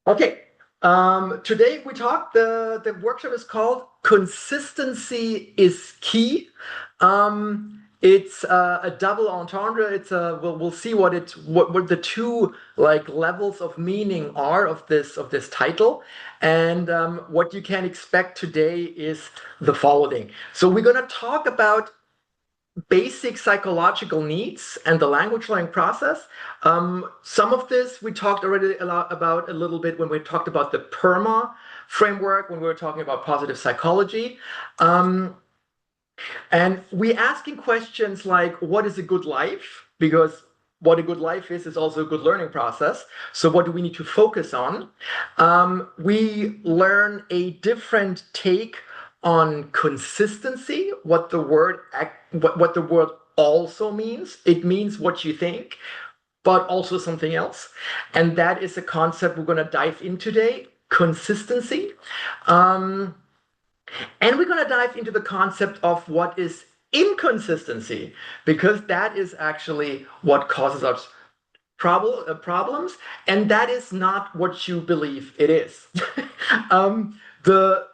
Okay. Today we talk. The workshop is called "Consistency is Key." It's a double entendre. We'll see what the two like levels of meaning are of this title, and what you can expect today is the following. So we're gonna talk about basic psychological needs and the language learning process. Some of this we talked already about a little bit when we talked about the PERMA framework, when we were talking about positive psychology. Um, and we asking questions like, what is a good life? Because what a good life is also a good learning process. So what do we need to focus on? We learn a different take on consistency, what the word also means. It means what you think, but also something else. And that is a concept we're going to dive in today, consistency. Um, and we're going to dive into the concept of what is inconsistency, because that is actually what causes us problems, and that is not what you believe it is. When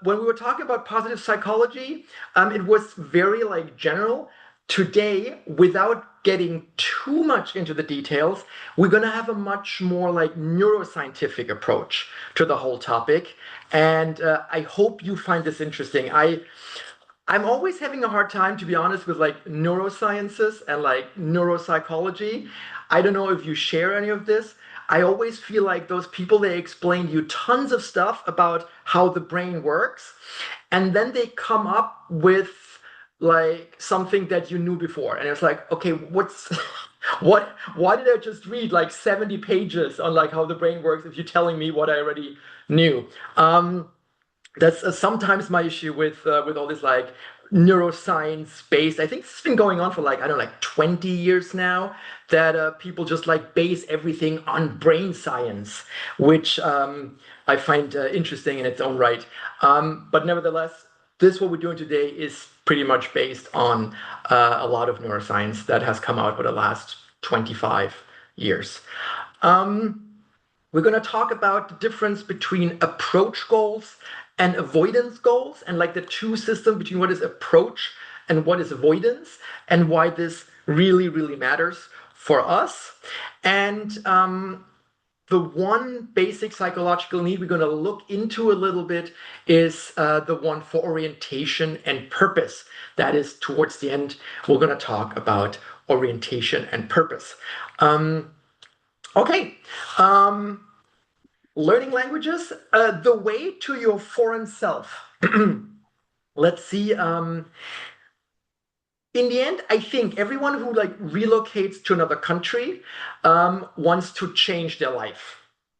we were talking about positive psychology, it was very like general. Today, without getting too much into the details, we're going to have a much more like neuroscientific approach to the whole topic, and I hope you find this interesting. I'm always having a hard time, to be honest, with like neurosciences and like neuropsychology. I don't know if you share any of this. I always feel like those people, they explain you tons of stuff about how the brain works, and then they come up with like something that you knew before. And it's like, okay, why did I just read like 70 pages on like how the brain works if you're telling me what I already knew? That's sometimes my issue with all this like neuroscience based. I think this has been going on for like I don't know, like 20 years now. That people just like base everything on brain science, which I find interesting in its own right. But nevertheless, this what we're doing today is pretty much based on a lot of neuroscience that has come out over the last 25 years. Um, we're going to talk about the difference between approach goals and avoidance goals, and like the two systems between what is approach and what is avoidance, and why this really, really matters for us. And the one basic psychological need we're going to look into a little bit is the one for orientation and purpose. That is towards the end, we're going to talk about orientation and purpose. Um, okay. Um, Learning languages, the way to your foreign self. Let's see. In the end, I think everyone who like relocates to another country wants to change their life.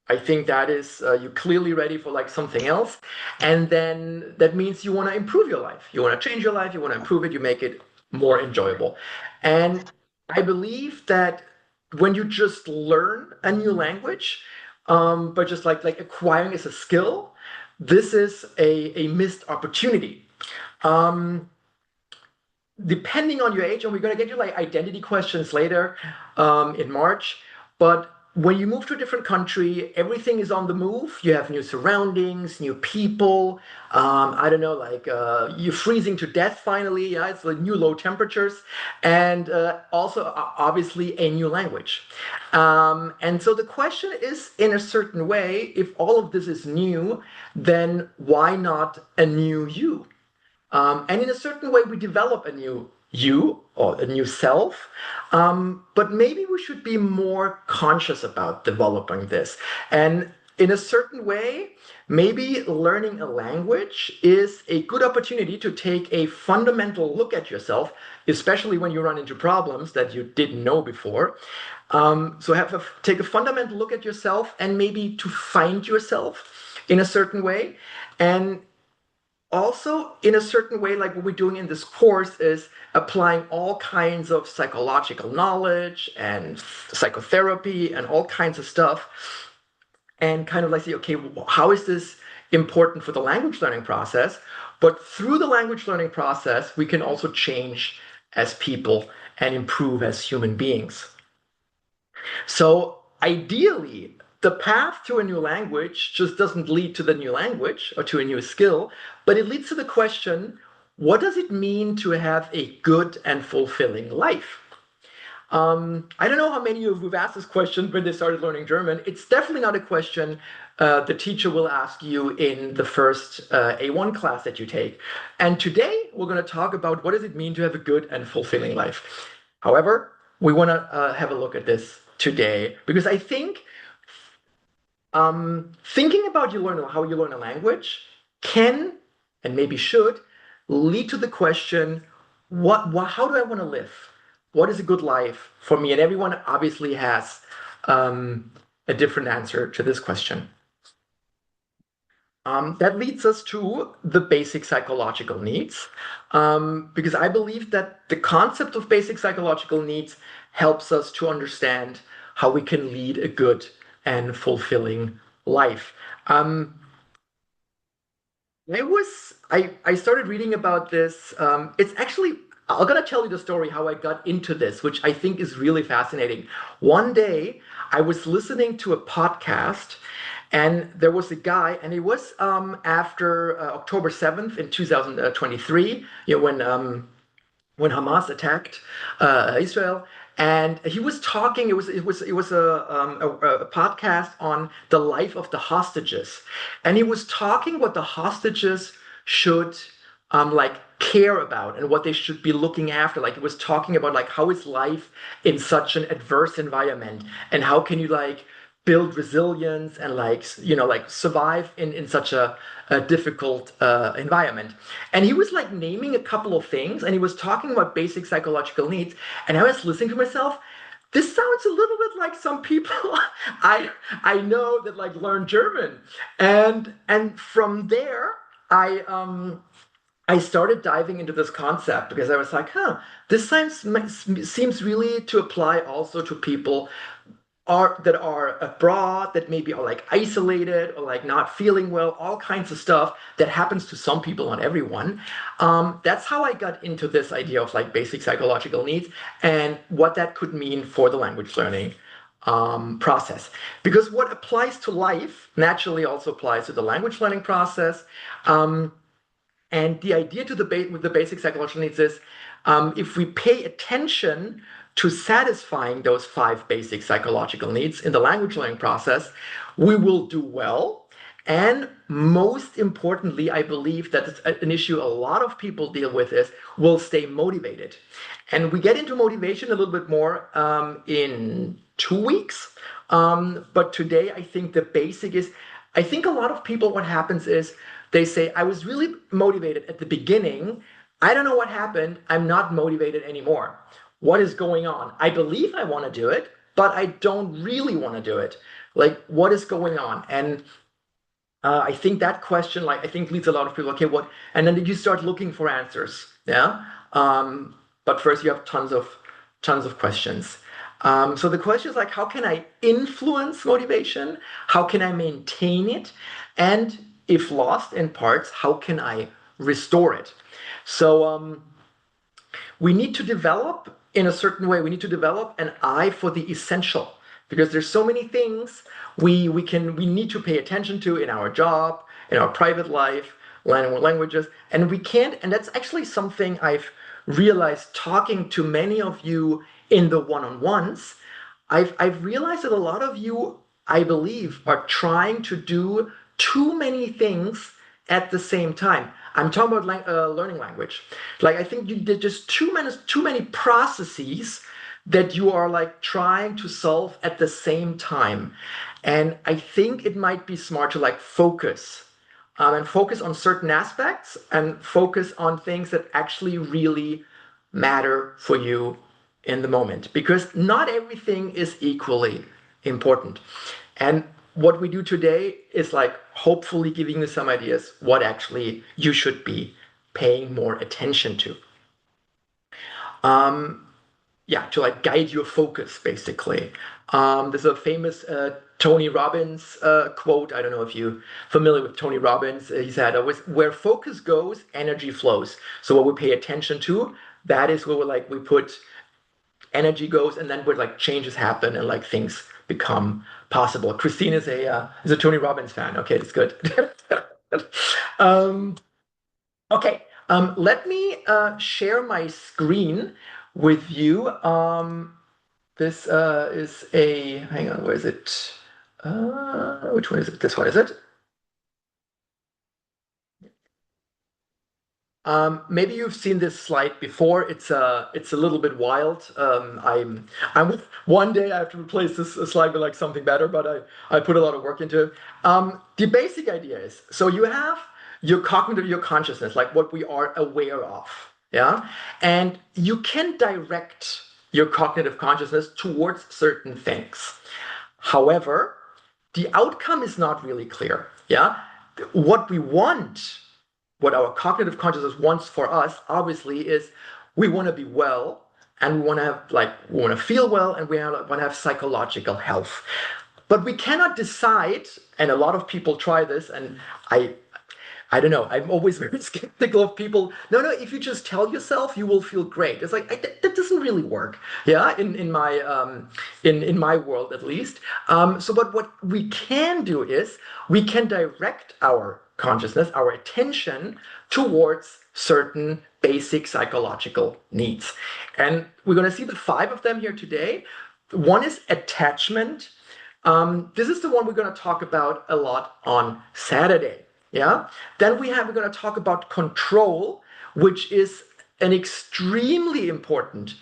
I think that is you're clearly ready for like something else, and then that means you want to improve your life. You want to change your life. You want to improve it. You make it more enjoyable. And I believe that when you just learn a new language, but just like acquiring as a skill, this is a missed opportunity. Um, Depending on your age, and we're going to get you like identity questions later in March, but when you move to a different country, everything is on the move. You have new surroundings, new people. I don't know, like you're freezing to death finally. Yeah, it's like new low temperatures, and also obviously a new language. And so the question is, in a certain way, if all of this is new, then why not a new you? And in a certain way, we develop a new you or a new self. But maybe we should be more conscious about developing this. And in a certain way, maybe learning a language is a good opportunity to take a fundamental look at yourself, especially when you run into problems that you didn't know before. So take a fundamental look at yourself and maybe to find yourself in a certain way. And also in a certain way, like what we're doing in this course is applying all kinds of psychological knowledge and psychotherapy and all kinds of stuff, and kind of like say, okay, how is this important for the language learning process? But through the language learning process, we can also change as people and improve as human beings. So ideally, the path to a new language just doesn't lead to the new language or to a new skill, but it leads to the question, what does it mean to have a good and fulfilling life? I don't know how many of you have asked this question when they started learning German. It's definitely not a question the teacher will ask you in the first A1 class that you take. And today we're going to talk about what does it mean to have a good and fulfilling life. However, we want to have a look at this today because I think thinking about how you learn a language can and maybe should lead to the question, how do I want to live? What is a good life for me? And everyone obviously has a different answer to this question. That leads us to the basic psychological needs, because I believe that the concept of basic psychological needs helps us to understand how we can lead a good and fulfilling life. I started reading about this. It's actually, I'm gonna tell you the story how I got into this, which I think is really fascinating. One day I was listening to a podcast and there was a guy, and it was after October 7th in 2023, when Hamas attacked Israel, and he was talking. It was a podcast on the life of the hostages, and he was talking what the hostages should like care about and what they should be looking after. Like, it was talking about like how is life in such an adverse environment, and how can you like build resilience and like survive in such a difficult environment. And he was like naming a couple of things, and he was talking about basic psychological needs, and I was listening to myself. This sounds a little bit like some people I know that like learn German. And from there I started diving into this concept because I was like, this seems really to apply also to people that are abroad, that maybe are like isolated or like not feeling well, all kinds of stuff that happens to some people, not everyone. That's how I got into this idea of like basic psychological needs and what that could mean for the language learning process. Because what applies to life naturally also applies to the language learning process. And the idea with the basic psychological needs is, if we pay attention to satisfying those 5 basic psychological needs in the language learning process, we will do well. And most importantly, I believe that it's an issue a lot of people deal with is will stay motivated. And we get into motivation a little bit more in 2 weeks. But today, I think the basic is, I think a lot of people, what happens is they say, I was really motivated at the beginning. I don't know what happened. I'm not motivated anymore. What is going on? I believe I want to do it, but I don't really want to do it. Like, what is going on? And I think that question, like, I think leads a lot of people, okay, what? And then you start looking for answers. Yeah. But first you have tons of questions. So the question is like, how can I influence motivation? How can I maintain it? And if lost in parts, how can I restore it? So we need to develop in a certain way. We need to develop an eye for the essential, because there's so many things we need to pay attention to in our job, in our private life, languages, and we can't. And that's actually something I've realized talking to many of you in the one-on-ones. I've realized that a lot of you, I believe, are trying to do too many things at the same time. I'm talking about learning language. Like, I think you did just too many processes that you are like trying to solve at the same time. And I think it might be smart to like focus and focus on certain aspects and focus on things that actually really matter for you in the moment, because not everything is equally important. And what we do today is like hopefully giving you some ideas what actually you should be paying more attention to. To like guide your focus, basically. There's a famous Tony Robbins quote. I don't know if you're familiar with Tony Robbins. He said, "Where focus goes, energy flows." So what we pay attention to, that is where we put energy goes, and then where like changes happen and like things become possible. Christine is a Tony Robbins fan. Okay, that's good. um, okay, let me share my screen with you. This is a, hang on, where is it? Which one is it? This one, is it? Maybe you've seen this slide before. It's a little bit wild. I'm one day I have to replace this slide with like something better, but I put a lot of work into it. The basic idea is, so you have your cognitive, your consciousness, like what we are aware of, yeah, and you can direct your cognitive consciousness towards certain things. However, the outcome is not really clear. Yeah, what we want, what our cognitive consciousness wants for us, obviously, is we want to be well, and we want to have like we want to feel well, and we want to have psychological health. But we cannot decide, and a lot of people try this, and I don't know. I'm always very skeptical of people. No, no. If you just tell yourself, you will feel great. It's like that doesn't really work. Yeah, in my world at least. So, but what we can do is we can direct our consciousness, our attention towards certain basic psychological needs, and we're going to see the five of them here today. One is attachment. This is the one we're going to talk about a lot on Saturday. Yeah. Then we're going to talk about control, which is an extremely important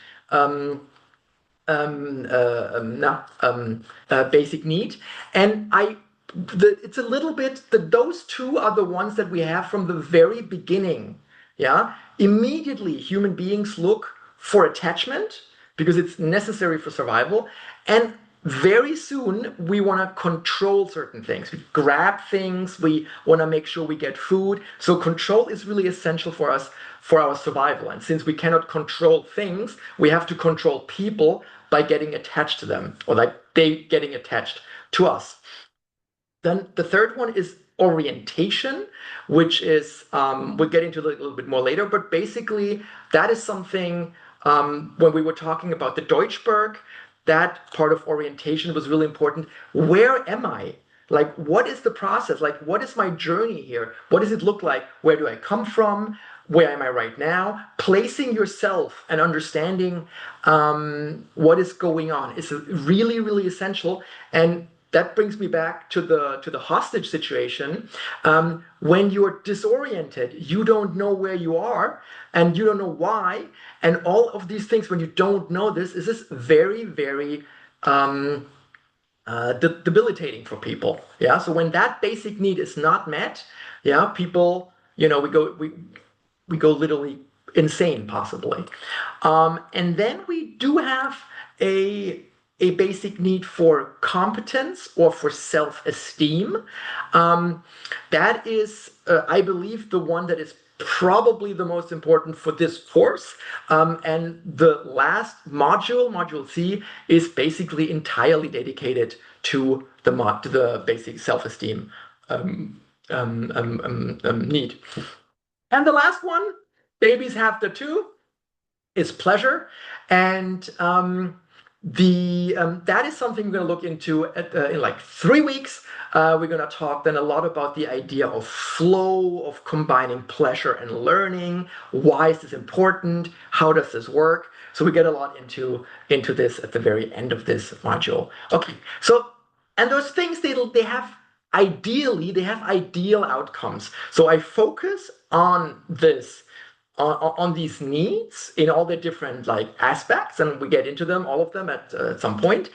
basic need. And it's a little bit those two are the ones that we have from the very beginning. Yeah. Immediately, human beings look for attachment because it's necessary for survival, and very soon we want to control certain things. We grab things, we want to make sure we get food. So control is really essential for us for our survival. And since we cannot control things, we have to control people by getting attached to them, or like they getting attached to us. Then the third one is orientation, which is, we'll get into a little bit more later, but basically that is something, when we were talking about the Deutschberg, that part of orientation was really important. Where am I? Like, what is the process? Like, what is my journey here? What does it look like? Where do I come from? Where am I right now? Placing yourself and understanding what is going on is really, really essential. And that brings me back to the hostage situation. When you're disoriented, you don't know where you are, and you don't know why, and all of these things. When you don't know this, is this very, very debilitating for people. Yeah. So when that basic need is not met, yeah, people, we go literally insane, possibly. And then we do have a basic need for competence or for self-esteem. That is, I believe, the one that is probably the most important for this course. And the last module, Module C, is basically entirely dedicated to the basic self-esteem need. And the last one, babies have the two, is pleasure. And that is something we're going to look into in like 3 weeks. We're going to talk then a lot about the idea of flow, of combining pleasure and learning. Why is this important? How does this work? So we get a lot into this at the very end of this module. Okay, so, and those things, they have ideal outcomes. So I focus on this, on these needs in all the different like aspects, and we get into them, all of them at some point.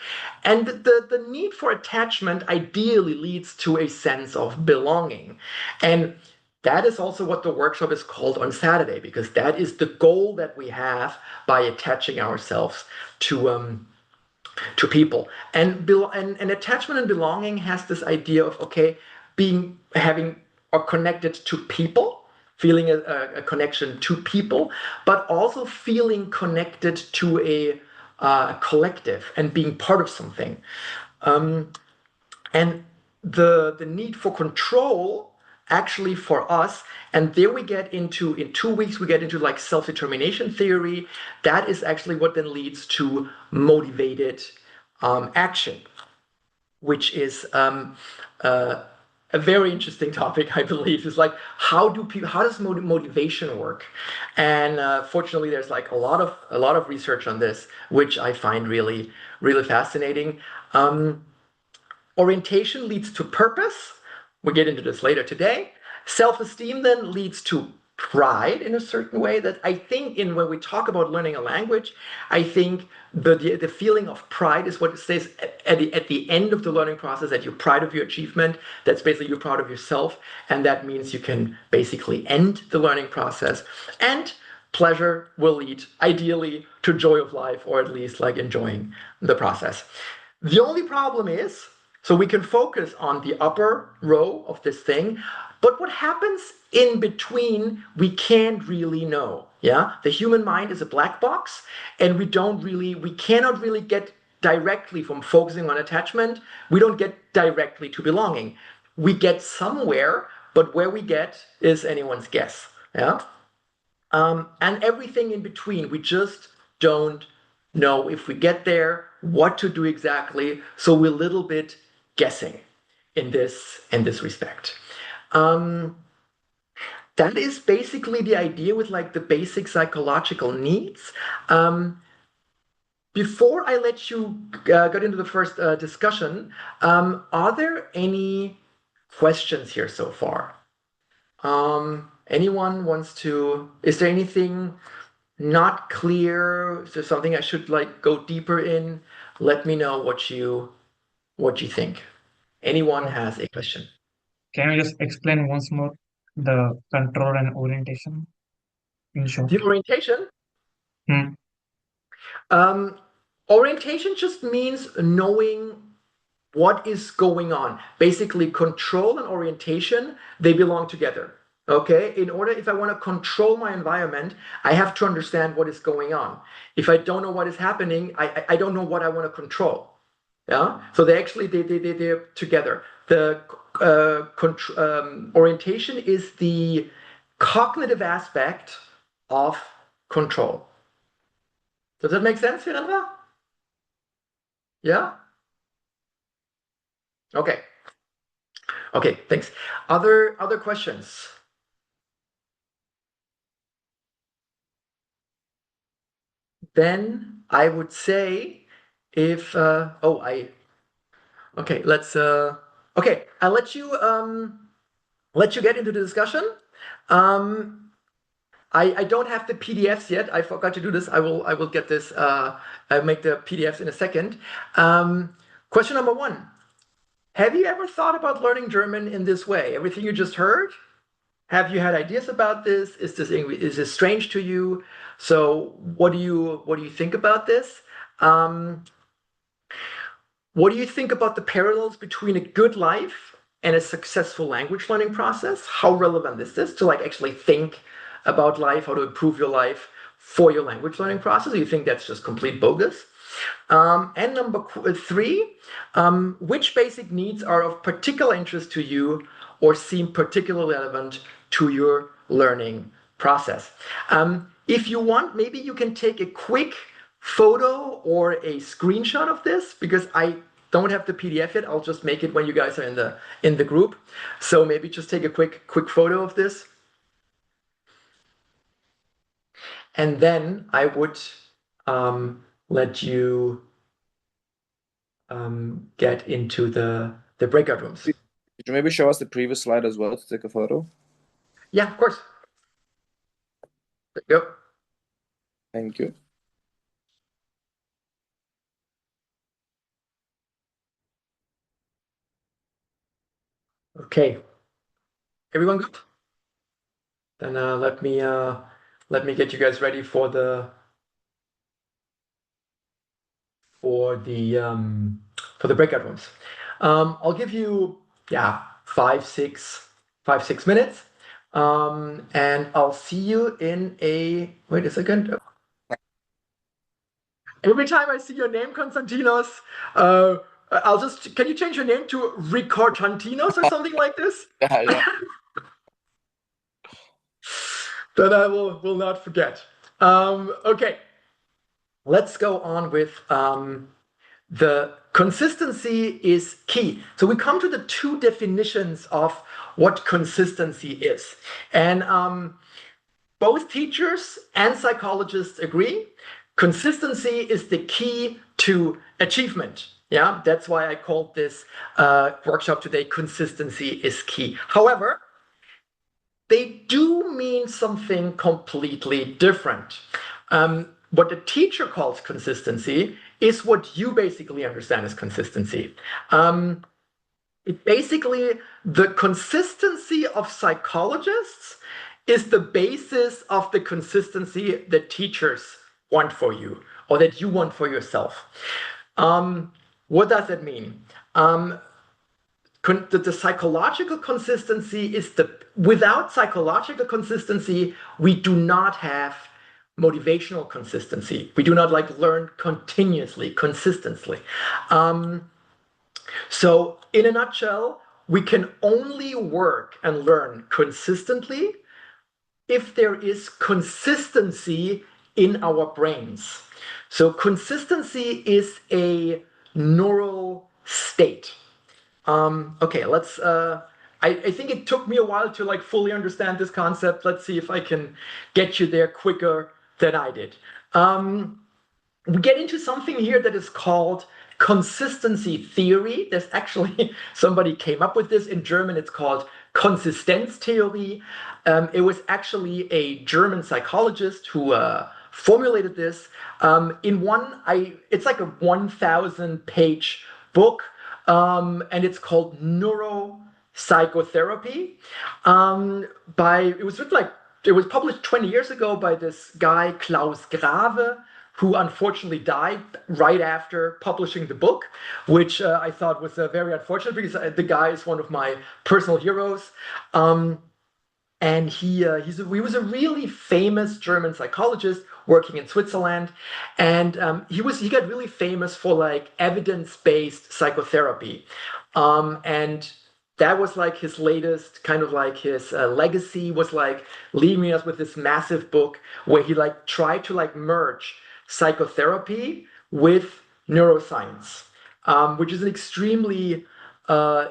And the need for attachment ideally leads to a sense of belonging. And that is also what the workshop is called on Saturday, because that is the goal that we have by attaching ourselves to people. And attachment and belonging has this idea of, okay, having or connected to people, feeling a connection to people, but also feeling connected to a collective and being part of something. And the need for control, actually, for us, and there we get into, in 2 weeks, we get into like self-determination theory. That is actually what then leads to motivated action. which is uh, a very interesting topic, I believe, is like how does motivation work? And fortunately, there's like a lot of research on this, which I find really fascinating. Um, Orientation leads to purpose. We'll get into this later today. Self-esteem then leads to pride in a certain way that I think in when we talk about learning a language, I think the feeling of pride is what stays at the end of the learning process, that you're proud of your achievement. That's basically you're proud of yourself. And that means you can basically end the learning process. And pleasure will lead ideally to joy of life, or at least like enjoying the process. The only problem is, so we can focus on the upper row of this thing, but what happens in between, we can't really know. Yeah, the human mind is a black box, and we cannot really get directly from focusing on attachment, we don't get directly to belonging. We get somewhere, but where we get is anyone's guess. Yeah. And everything in between, we just don't know if we get there, what to do exactly. So we're a little bit guessing in this respect. Um, that is basically the idea with like the basic psychological needs. Um, Before I let you get into the first discussion, are there any questions here so far? Anyone wants to? Is there anything not clear? Is there something I should like go deeper in? Let me know what you think. Anyone Uh, has a question? Can you just explain once more the control and orientation in The short? orientation. Hmm. Um, Orientation just means knowing what is going on. Basically, control and orientation, they belong together. Okay, in order, if I want to control my environment, I have to understand what is going on. If I don't know what is happening, I don't know what I want to control. Yeah, so they actually they're together. The orientation is the cognitive aspect of control. Does that make sense, Miranda? Yeah. Okay. Okay. Thanks. Other questions? Then I would say if oh I okay let's okay I'll let you get into the discussion. I don't have the PDFs yet. I forgot to do this. I will get this. I'll make the PDFs in a second. Question number one: have you ever thought about learning German in this way? Everything you just heard. Have you had ideas about this? Is this strange to you? So what do you think about this? Um, What do you think about the parallels between a good life and a successful language learning process? How relevant is this to like actually think about life, how to improve your life for your language learning process? Or you think that's just complete bogus? And number three, which basic needs are of particular interest to you or seem particularly relevant to your learning process? If you want, maybe you can take a quick photo or a screenshot of this because I don't have the PDF yet. I'll just make it when you guys are in the group. So maybe just take a quick photo of this, and then I would let you get into the breakout rooms. Could you maybe show us the previous slide as well to take a photo? Yeah, of course. There you go. Thank you. Okay, everyone good? Then let me get you guys ready for the for the breakout rooms. I'll give you yeah 5 6 minutes, and I'll see you in a wait a second. Every time I see your name, Konstantinos, I'll just can you change your name to Ricordantinos or something like this? Yeah, yeah. That I will not forget. Okay, let's go on with the consistency is key. So we come to the two definitions of what consistency is. And both teachers and psychologists agree consistency is the key to achievement. Yeah, that's why I called this workshop today Consistency is Key. However, they do mean something completely different. What the teacher calls consistency is what you basically understand as consistency. Basically, the consistency of psychologists is the basis of the consistency that teachers want for you or that you want for yourself. What does that mean? The psychological consistency is without psychological consistency, we do not have motivational consistency. We do not learn continuously, consistently. So in a nutshell, we can only work and learn consistently if there is consistency in our brains. So consistency is a neural state. Okay, let's. I think it took me a while to fully understand this concept. Let's see if I can get you there quicker than I did. We get into something here that is called consistency theory. There's actually somebody came up with this in German. It's called Konsistenztheorie. It was actually a German psychologist who formulated this it's like a 1,000-page book, and it's called Neuropsychotherapy. It was published 20 years ago by this guy Klaus Grave, who unfortunately died right after publishing the book, which I thought was very unfortunate because the guy is one of my personal heroes. And he was a really famous German psychologist working in Switzerland, and he got really famous for evidence-based psychotherapy, and that was his latest kind of his legacy was leaving us with this massive book where he tried to merge psychotherapy with neuroscience, which is an extremely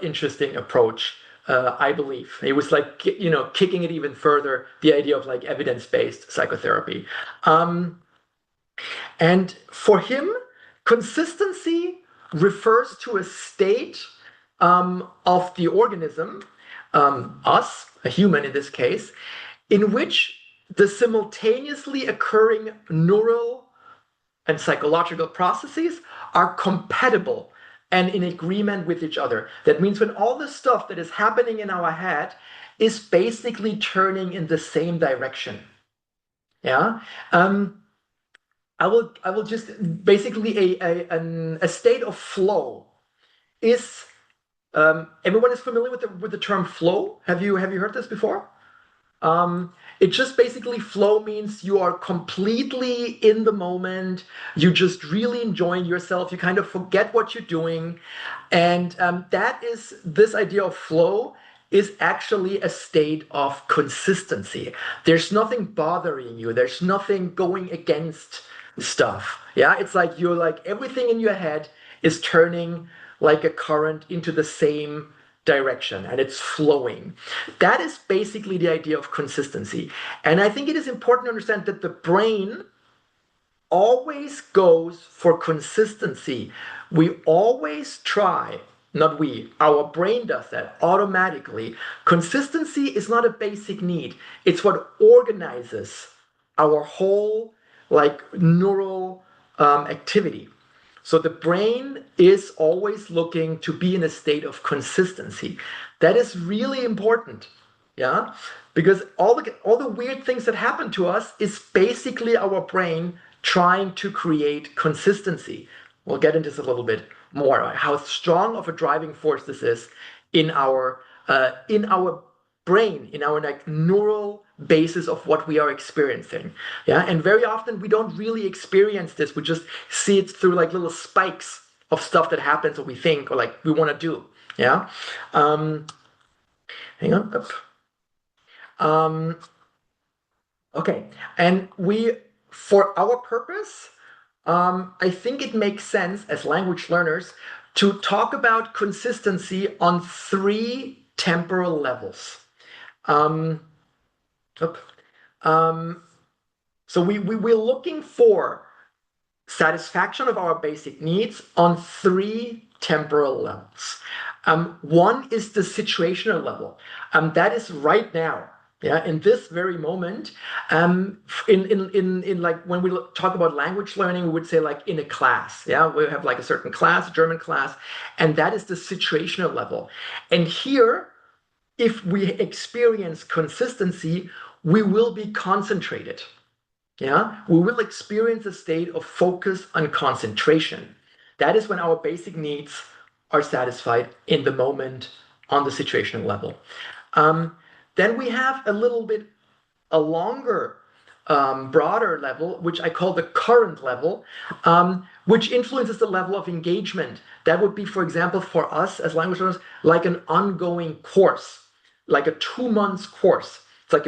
interesting approach. I believe he was kicking it even further, the idea of evidence-based psychotherapy. And for him, consistency refers to a state of the organism, us, a human in this case, in which the simultaneously occurring neural and psychological processes are compatible and in agreement with each other. That means when all the stuff that is happening in our head is basically turning in the same direction. Yeah. I will just basically a state of flow is everyone is familiar with the term flow. Have you heard this before? It just basically flow means you are completely in the moment. You just really enjoying yourself. You kind of forget what you're doing. And this idea of flow is actually a state of consistency. There's nothing bothering you. There's nothing going against stuff. Yeah, it's you're everything in your head is turning like a current into the same direction and it's flowing. That is basically the idea of consistency. And I think it is important to understand that the brain always goes for consistency. We always try, not we, our brain does that automatically. Consistency is not a basic need. It's what organizes our whole neural activity. So the brain is always looking to be in a state of consistency. That is really important, yeah? Because all the weird things that happen to us is basically our brain trying to create consistency. We'll get into this a little bit more, how strong of a driving force this is in our brain, in our neural basis of what we are experiencing. Yeah, and very often we don't really experience this. We just see it through little spikes of stuff that happens or we think or we want to do. Yeah. Hang on. Okay, and for our purpose, I think it makes sense as language learners to talk about consistency on three temporal levels. Um, oop. We're looking for satisfaction of our basic needs on three temporal levels. One is the situational level. That is right now. Yeah, in this very moment, in like when we talk about language learning, we would say like in a class. Yeah, we have like a certain class, a German class, and that is the situational level. And here, if we experience consistency, we will be concentrated. Yeah, we will experience a state of focus and concentration. That is when our basic needs are satisfied in the moment on the situational level. Then we have a little bit a longer, broader level, which I call the current level, which influences the level of engagement. That would be, for example, for us as language learners, like an ongoing course, like a 2 months course. It's like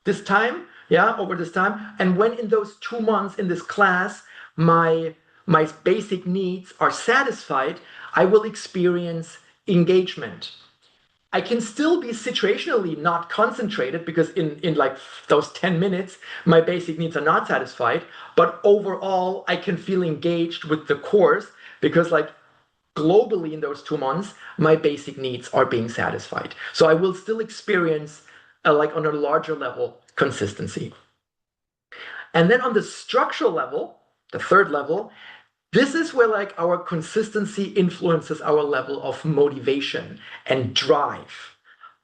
this time, yeah, over this time. And when in those 2 months in this class, my basic needs are satisfied, I will experience engagement. I can still be situationally not concentrated because in like those 10 minutes, my basic needs are not satisfied. But overall, I can feel engaged with the course because like globally in those 2 months, my basic needs are being satisfied. So I will still experience like on a larger level, consistency. And then on the structural level, the third level, this is where like our consistency influences our level of motivation and drive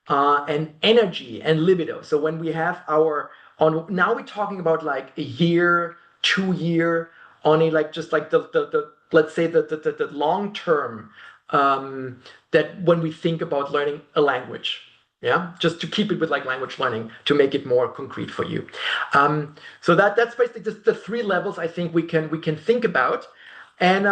and energy and libido. So when we have our on now we're talking about like a year, 2 year on a like just like the let's say the long term that when we think about learning a language. Yeah, just to keep it with like language learning to make it more concrete for you. So that's basically just the three levels I think we can think about, and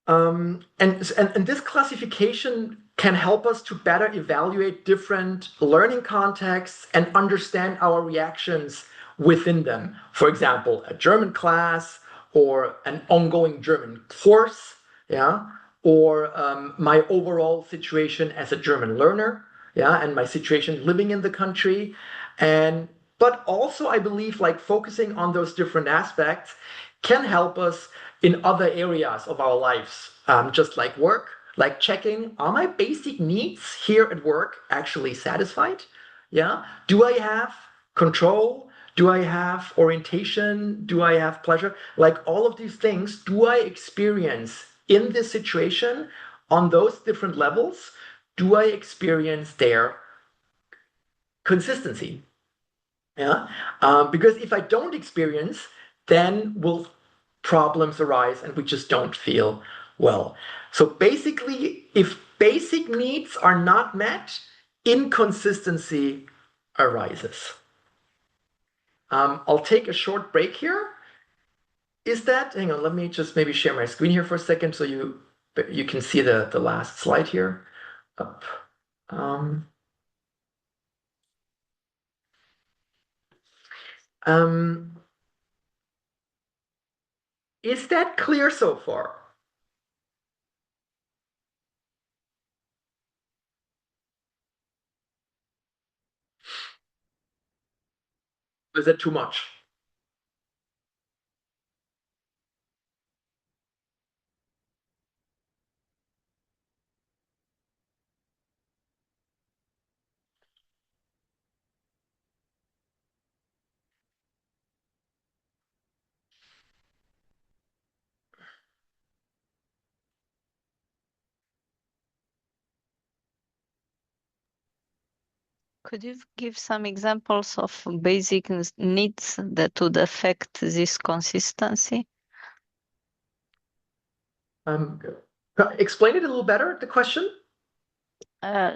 and this classification can help us to better evaluate different learning contexts and understand our reactions within them. For example, a German class or an ongoing German course, yeah, or my overall situation as a German learner, yeah, and my situation living in the country, and but also I believe like focusing on those different aspects can help us in other areas of our lives, just like work, like checking, are my basic needs here at work actually satisfied? Yeah. Do I have control? Do I have orientation? Do I have pleasure? Like all of these things, do I experience in this situation on those different levels? Do I experience their consistency? Yeah. Because if I don't experience, then will problems arise and we just don't feel well. So basically, if basic needs are not met, inconsistency arises. I'll take a short break here. Is that, hang on, let me just maybe share my screen here for a second so you can see the last slide here. Up. Um, um, is that clear so far? Is that too much? Could you give some examples of basic needs that would affect this consistency? Explain it a little better, the question.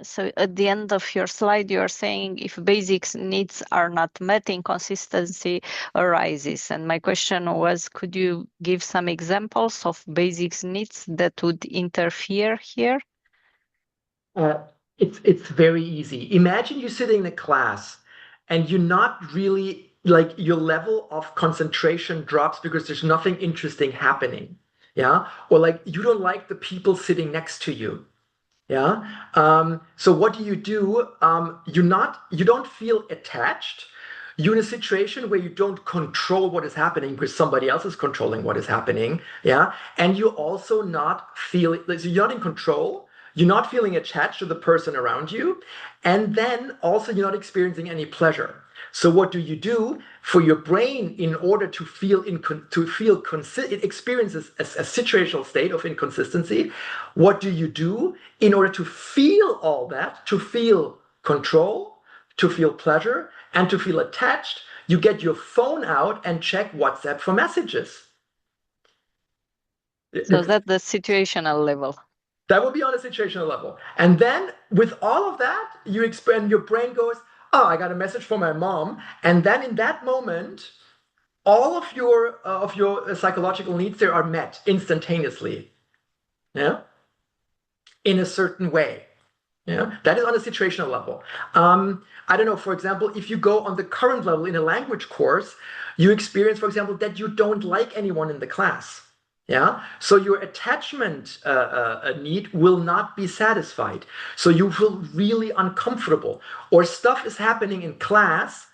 So at the end of your slide, you are saying if basic needs are not met, inconsistency arises. And my question was, could you give some examples of basic needs that would interfere here? It's very easy. Imagine you're sitting in a class and you're not really like your level of concentration drops because there's nothing interesting happening. Yeah. Or like you don't like the people sitting next to you. Yeah. So what do? You don't feel attached. You're in a situation where you don't control what is happening because somebody else is controlling what is happening. Yeah. And you also not feeling, so you're not in control. You're not feeling attached to the person around you. And then also you're not experiencing any pleasure. So what do you do for your brain in order to feel it experiences a situational state of inconsistency? What do you do in order to feel all that, to feel control, to feel pleasure, and to feel attached? You get your phone out and check WhatsApp for messages. So that's the situational level. That will be on a situational level. And then with all of that, your brain goes, oh, I got a message from my mom. And then in that moment, all of your psychological needs there are met instantaneously. Yeah. In a certain way. Yeah. That is on a situational level. I don't know, for example, if you go on the current level in a language course, you experience, for example, that you don't like anyone in the class. Yeah. So your attachment need will not be satisfied. So you feel really uncomfortable, or stuff is happening in class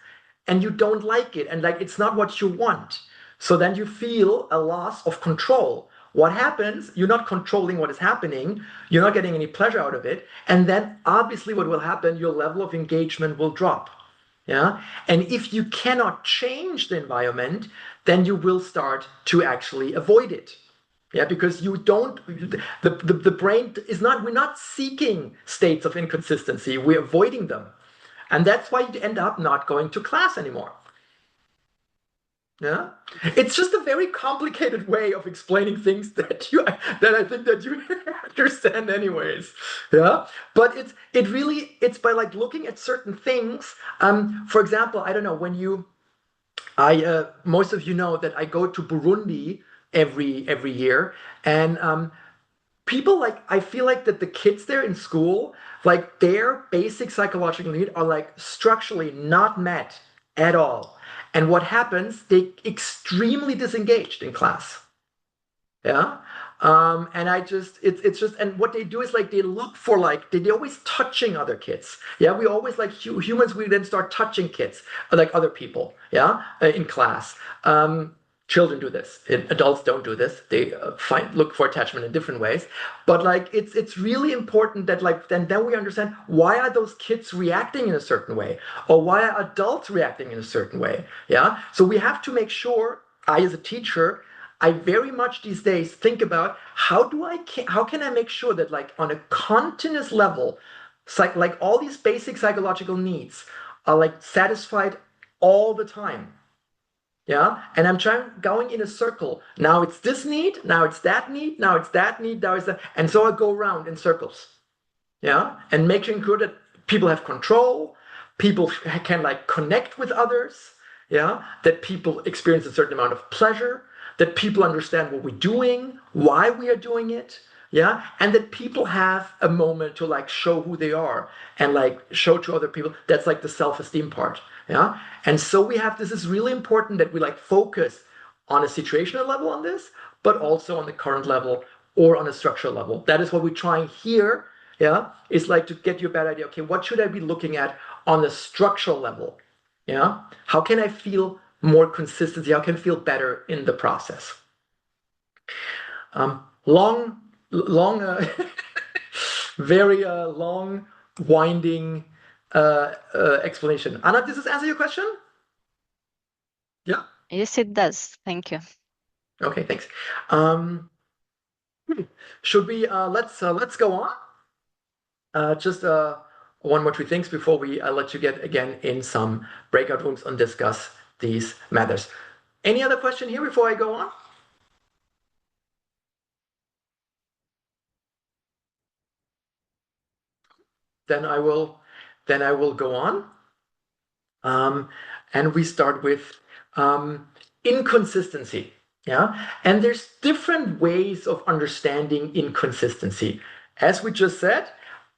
and you don't like it, and like it's not what you want. So then you feel a loss of control. What happens? You're not controlling what is happening. You're not getting any pleasure out of it. And then obviously what will happen, your level of engagement will drop. Yeah. And if you cannot change the environment, then you will start to actually avoid it. Yeah, because you don't, the brain is not, we're not seeking states of inconsistency, we're avoiding them. And that's why you end up not going to class anymore. Yeah, it's just a very complicated way of explaining things that I think that you understand anyways. Yeah, but it's by like looking at certain things. For example, I don't know, when you most of you know that I go to Burundi every year, and people, like, I feel like that the kids there in school, like their basic psychological needs are like structurally not met at all. And what happens? They extremely disengaged in class. Yeah. And it's just, and what they do is like they look for, like they're always touching other kids. Yeah, we always, like humans, we then start touching kids, like other people. Yeah, in class. Children do this. Adults don't do this. They look for attachment in different ways. But like it's really important that, like, then we understand, why are those kids reacting in a certain way, or why are adults reacting in a certain way. Yeah. So we have to make sure. I, as a teacher, I very much these days think about how can I make sure that, like, on a continuous level, like all these basic psychological needs are like satisfied all the time. Yeah, and I'm going in a circle. Now it's this need, now it's that need, now it's that need, now it's that, and so I go around in circles. Yeah, and making sure that people have control, people can like connect with others. Yeah, that people experience a certain amount of pleasure, that people understand what we're doing, why we are doing it. Yeah, and that people have a moment to like show who they are and like show to other people. That's like the self-esteem part. Yeah, and so this is really important that we like focus on a situational level on this, but also on the current level or on a structural level. That is what we're trying here. Yeah, is like to get you a better idea. Okay, what should I be looking at on the structural level? Yeah, how can I feel more consistency? How can I feel better in the process? Long, very long, winding explanation. Anna, does this answer your question? Yeah. Yes, it does. Thank you. Okay, thanks. Should we let's go on? Just one more, two things before we let you get again in some breakout rooms and discuss these matters. Any other question here before I go on? Then I will go on. And we start with inconsistency. Yeah, and there's different ways of understanding inconsistency. As we just said,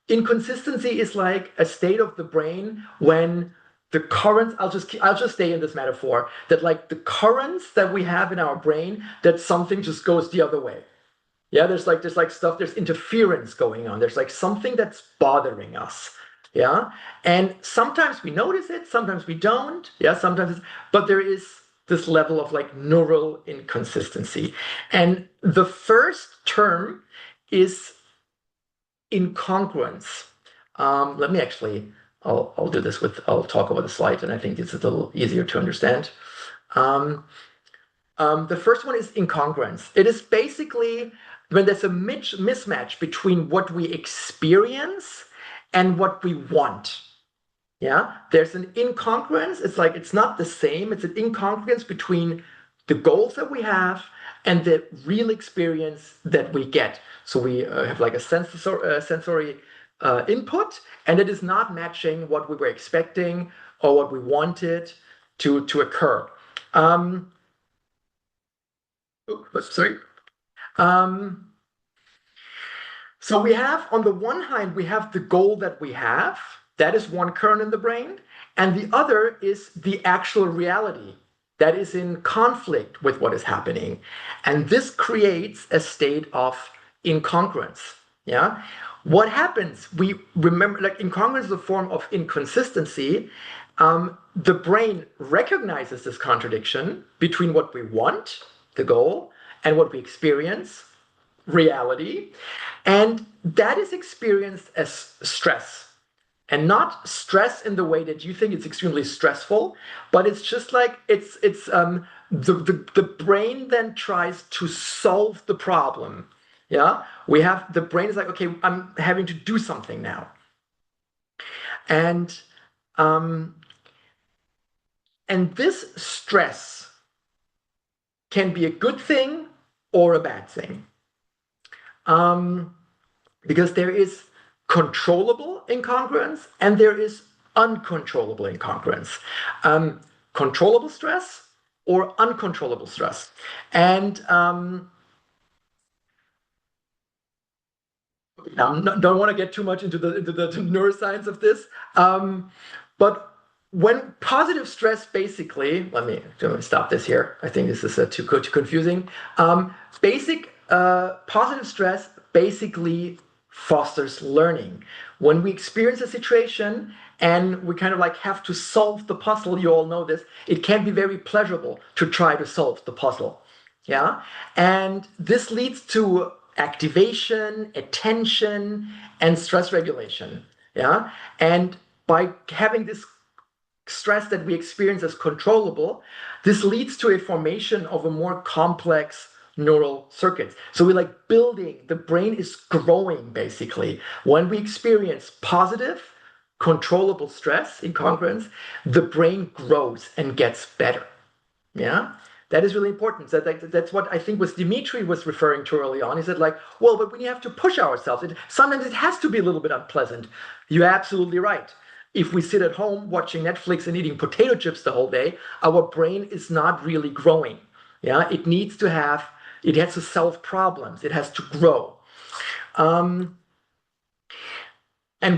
inconsistency is like a state of the brain when the currents, I'll just stay in this metaphor, that like the currents that we have in our brain, that something just goes the other way. Yeah, there's like stuff, there's interference going on. There's like something that's bothering us. Yeah. And sometimes we notice it, sometimes we don't. Yeah, but there is this level of like neural inconsistency. And the first term is incongruence. Let me actually, I'll do this I'll talk about the slide, and I think it's a little easier to understand. The first one is incongruence. It is basically when there's a mismatch between what we experience and what we want. Yeah, there's an incongruence. It's like it's not the same. It's an incongruence between the goals that we have and the real experience that we get. So we have like a sensory input, and it is not matching what we were expecting or what we wanted to occur. Sorry. So we have, on the one hand, we have the goal that we have. That is one current in the brain. And the other is the actual reality that is in conflict with what is happening. And this creates a state of incongruence. Yeah. What happens? We remember, like, incongruence is a form of inconsistency. The brain recognizes this contradiction between what we want, the goal, and what we experience, reality. And that is experienced as stress. And not stress in the way that you think it's extremely stressful, but it's just like the brain then tries to solve the problem. Yeah, the brain is like, okay, I'm having to do something now. And this stress can be a good thing or a bad thing. Because there is controllable incongruence and there is uncontrollable incongruence. Controllable stress or uncontrollable stress. And don't want to get too much into the neuroscience of this, but when positive stress basically, let me stop this here. I think this is too confusing. Positive stress basically fosters learning. When we experience a situation and we kind of like have to solve the puzzle, you all know this, it can be very pleasurable to try to solve the puzzle. Yeah. And this leads to activation, attention, and stress regulation. Yeah. And by having this stress that we experience as controllable, this leads to a formation of a more complex neural circuits. So we're like building, the brain is growing basically. When we experience positive, controllable stress, incongruence, the brain grows and gets better. Yeah, that is really important. That's what I think was Dimitri was referring to early on. He said like, well, but we have to push ourselves. Sometimes it has to be a little bit unpleasant. You're absolutely right. If we sit at home watching Netflix and eating potato chips the whole day, our brain is not really growing. Yeah, it has to solve problems. It has to grow. And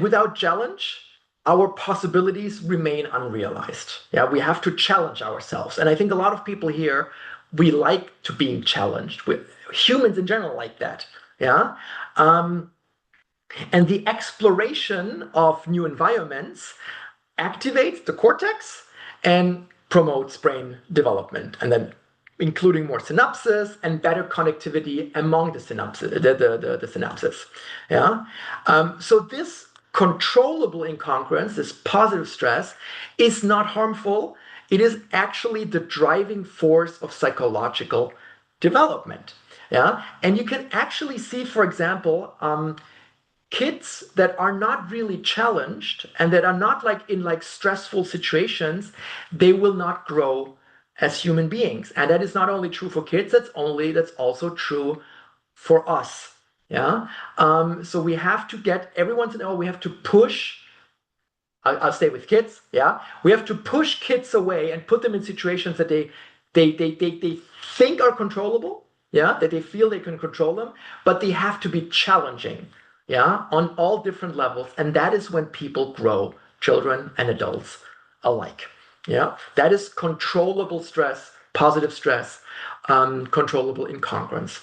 without challenge, our possibilities remain unrealized. Yeah, we have to challenge ourselves. And I think a lot of people here, we like to being challenged. Humans in general like that. Yeah. And the exploration of new environments activates the cortex and promotes brain development, and then including more synapses and better connectivity among the synapses. Yeah. So this controllable incongruence, this positive stress, is not harmful. It is actually the driving force of psychological development. Yeah. And you can actually see, for example, kids that are not really challenged and that are not like in like stressful situations, they will not grow as human beings. And that is not only true for kids, that's also true for us. Yeah. So we have to get, every once in a while, we have to push. I'll stay with kids. Yeah. We have to push kids away and put them in situations that they think are controllable. Yeah. That they feel they can control them, but they have to be challenging. Yeah. On all different levels. And that is when people grow, children and adults. alike. Yeah, that is controllable stress, positive stress, controllable incongruence.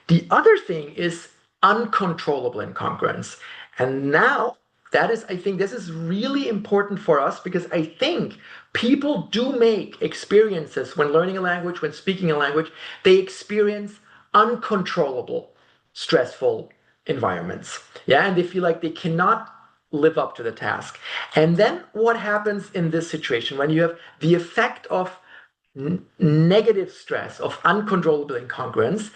The other thing is uncontrollable incongruence. And now that is, I think this is really important for us because I think people do make experiences when learning a language, when speaking a language, they experience uncontrollable, stressful environments. Yeah, and they feel like they cannot live up to the task. And then what happens in this situation when you have the effect of negative stress, of uncontrollable incongruence?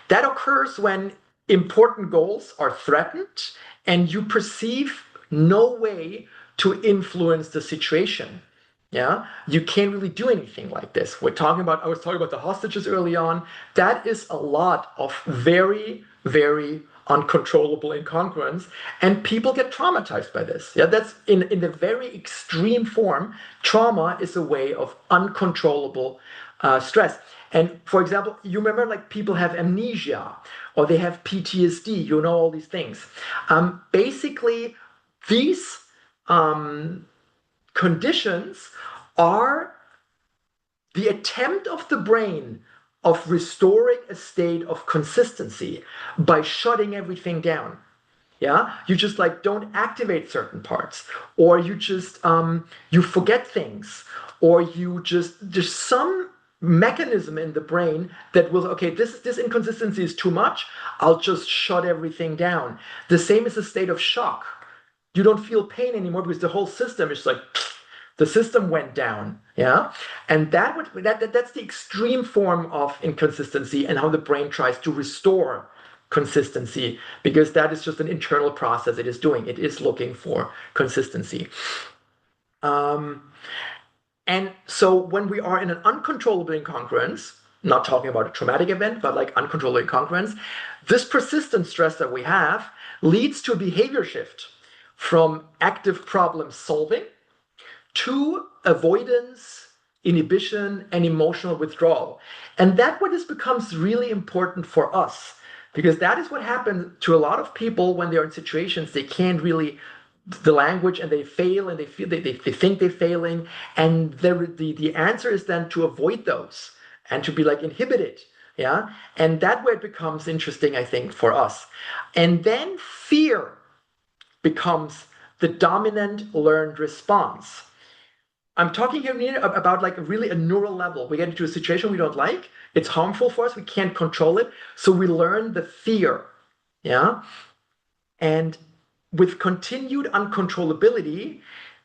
That occurs when important goals are threatened and you perceive no way to influence the situation. Yeah, you can't really do anything like this. I was talking about the hostages early on. That is a lot of very, very uncontrollable incongruence, and people get traumatized by this. Yeah, that's in the very extreme form. Trauma is a way of uncontrollable stress. And for example, you remember like people have amnesia or they have PTSD, you know, all these things. Basically, these conditions are the attempt of the brain of restoring a state of consistency by shutting everything down. Yeah, you just like don't activate certain parts, or you just you forget things, or you just there's some mechanism in the brain that will, okay, this inconsistency is too much, I'll just shut everything down. The same is a state of shock. You don't feel pain anymore because the whole system is like the system went down. Yeah, and that's the extreme form of inconsistency and how the brain tries to restore consistency, because that is just an internal process it is doing. It is looking for consistency. And so when we are in an uncontrollable incongruence, not talking about a traumatic event, but like uncontrollable incongruence, this persistent stress that we have leads to a behavior shift from active problem solving to avoidance, inhibition, and emotional withdrawal. And that what is becomes really important for us, because that is what happens to a lot of people when they're in situations they can't really the language and they fail and they feel they think they're failing, and the answer is then to avoid those and to be like inhibited. Yeah, and that way it becomes interesting, I think, for us. And then fear becomes the dominant learned response. I'm talking here about like really a neural level. We get into a situation we don't like, it's harmful for us, we can't control it, so we learn the fear. Yeah, and with continued uncontrollability,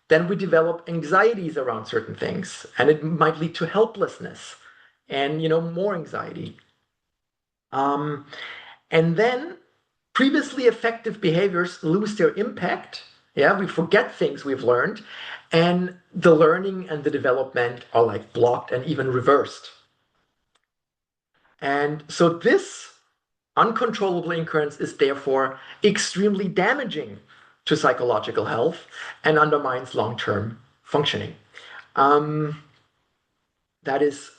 then we develop anxieties around certain things, and it might lead to helplessness and more anxiety. And then previously effective behaviors lose their impact. Yeah, we forget things we've learned, and the learning and the development are like blocked and even reversed. And so this uncontrollable incurrence is therefore extremely damaging to psychological health and undermines long-term functioning. That is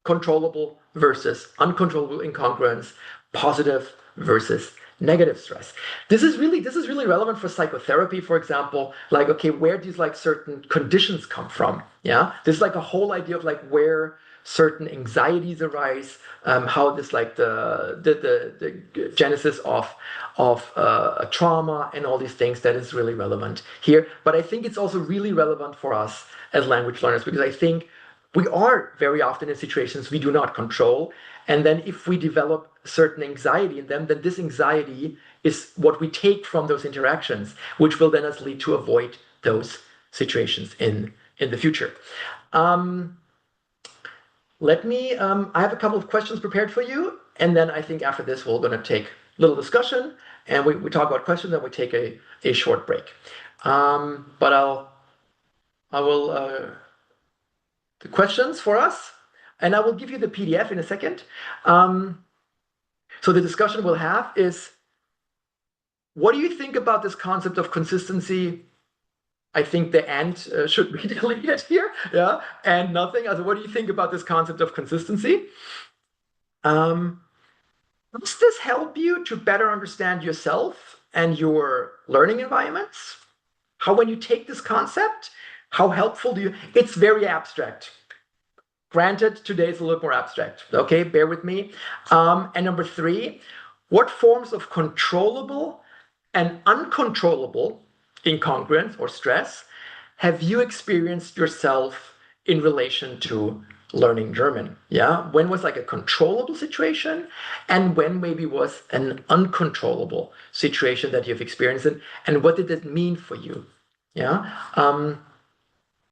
controllable versus uncontrollable incongruence, positive versus negative stress. This is really relevant for psychotherapy, for example. Like, okay, where these like certain conditions come from? Yeah, this is like a whole idea of like where certain anxieties arise, how this like the genesis of a trauma and all these things. That is really relevant here. But I think it's also really relevant for us as language learners, because I think we are very often in situations we do not control. And then if we develop certain anxiety in them, then this anxiety is what we take from those interactions, which will then us lead to avoid those situations in the future. I have a couple of questions prepared for you. And then I think after this, we're going to take a little discussion and we talk about questions and we take a short break. But I will the questions for us, and I will give you the PDF in a second. So the discussion we'll have is, what do you think about this concept of consistency? I think the and should be deleted here, yeah, and nothing. Also, what do you think about this concept of consistency? Does this help you to better understand yourself and your learning environments? How, when you take this concept, how helpful do you? It's very abstract. Granted, today is a little more abstract. Okay, bear with me. And number three, what forms of controllable and uncontrollable incongruence or stress have you experienced yourself in relation to learning German? Yeah, when was like a controllable situation, and when maybe was an uncontrollable situation that you've experienced, and what did it mean for you? Yeah.